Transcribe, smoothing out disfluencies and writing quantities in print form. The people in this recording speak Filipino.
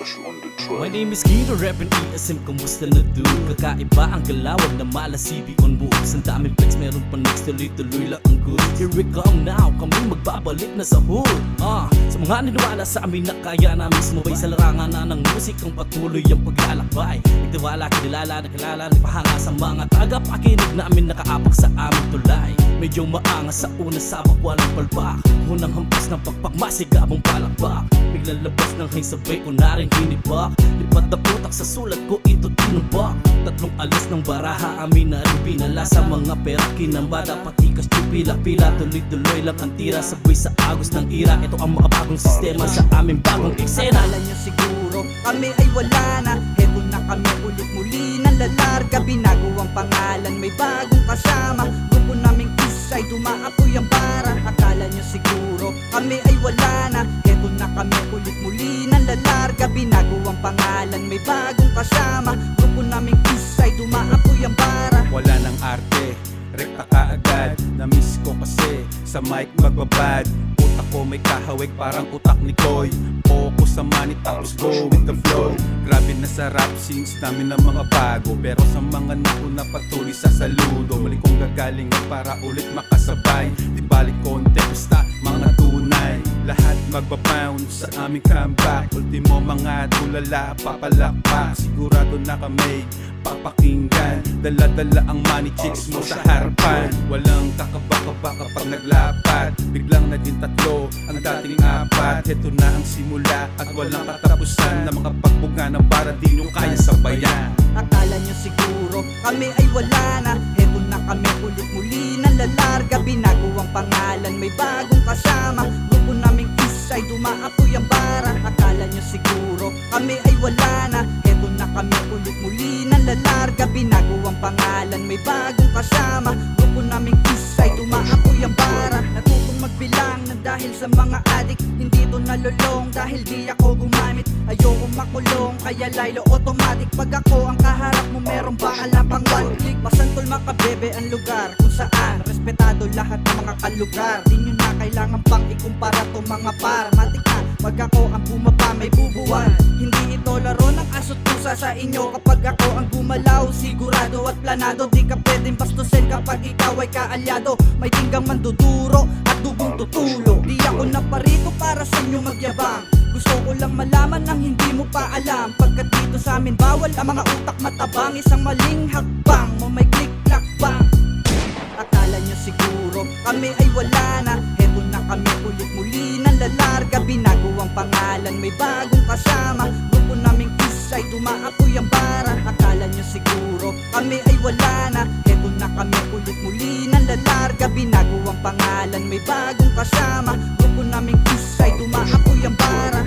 Josh on the track. My name is Kino, Reverend ESM, kamusta na dude? Kakaiba ang galawag na malasibi on moves. Ang daming flex, meron pa next, tuloy-tuloy lang ang good. Here we come now, kami magbabalik na sa hood. Sa mga niniwala sa amin na kaya namin sumabay sa larangan na ng musikang patuloy ang paglalakbay. Nagtiwala, kinilala, nakilala, nagpahanga sa mga tagapakinig namin nakaapak sa aming tulay. Medyo maangas sa una sabak, walang palpak. Unang hampas ng pagpagmasigabong palakpak. Biglang labas ng hay sabay ko na rin hinibak. Lipat na putak sa sulat ko, ito tinubak. Tatlong alas ng baraha, amin na rin pinala. Sa mga pera kinambada, pati kas pila-pila. Tuloy-tuloy lang ang tira, sabay sa agos ng ira. Ito ang mga bagong sistema sa aming bagong eksena. Akala nyo siguro kami ay wala na. Heto na kami ulit muli ng lalarga. Binago ang pangalan, may bagong kasama. Grupo naming Kiss ay dumaapoy ang bara. Akala nyo siguro kami ay wala na. Heto na kami ulit muli ng lalarga. Binago ang pangalan, may bagong kasama. Grupo naming Kiss ay dumaapoy ang bara. Wala nang arte, rekta ka agad. Na-miss ko kasi sa mic magbabad. Utak ko may kahawig parang utak ni Koy. Focus sa money tapos go with the flow. Grabe na sa rap scenes namin ng mga bago. Pero sa mga nauna patuloy sa saludo. Mali kong gagalingan para ulit makasabay. Di balik konti basta mga tunay. Lahat magbabound sa aming comeback. Ultimo mga tulala papalakpak. Sigurado na kami papakinggan. Dala-dala ang money chicks mo sa harapan. Walang kakabaka-baka kapag naglapat. Biglang naging tatlo ang dating apat. Heto na ang simula at walang katapusan. Na mga pagbuga ng bara di nyo kaya sabayan. Akala nyo siguro kami ay wala na. Heto na kami ulit muli ng lalarga. Binago ang pangalan, may bagong kasama. Grupo naming Kiss ay dumaapoy ang bara. Akala nyo siguro kami ay wala na. Heto na kami ulit muli ng lalarga. Binago ang pangalan, may bagong kasama. Grupo naming Kiss ay dumaapoy ang bara. Natutong magbilang na dahil sa mga adik. Hindi to nalulong dahil di ako gumamit. Ayoko makulong kaya Lilo automatic. Pag ako ang kaharap mo meron ba alam pang one click. Pasantol makabebe ang lugar kung saan respetado lahat ng mga kalugar. Di nyo na kailangan pang ikumpara to mga par. Matik na pag ako ang bumaba may bubuwan. Hindi ito laro ng aso't pusa sa inyo. Kapag ako ang gumalaw sigurado at planado. Di ka pwedeng bastusin kapag ikaw ay kaalyado. May tinggang manduduro at dugong tutulo. Di ako naparito para sa inyo magyabang. Gusto ko lang malaman ng hindi mo pa alam. Pagkat dito sa amin bawal ang mga utak matabang. Isang maling hakbang mo may click-clack bang. Akala nyo siguro kami ay wala na. Heto na kami ulit muli ng lalarga. Binago ang pangalan, may bagong kasama. Grupo naming Kiss ay dumaapoy ang bara. Akala nyo siguro kami ay wala na. Heto na kami ulit muli ng lalarga. Binago ang pangalan, may bagong kasama. Grupo naming Kiss ay dumaapoy ang bara.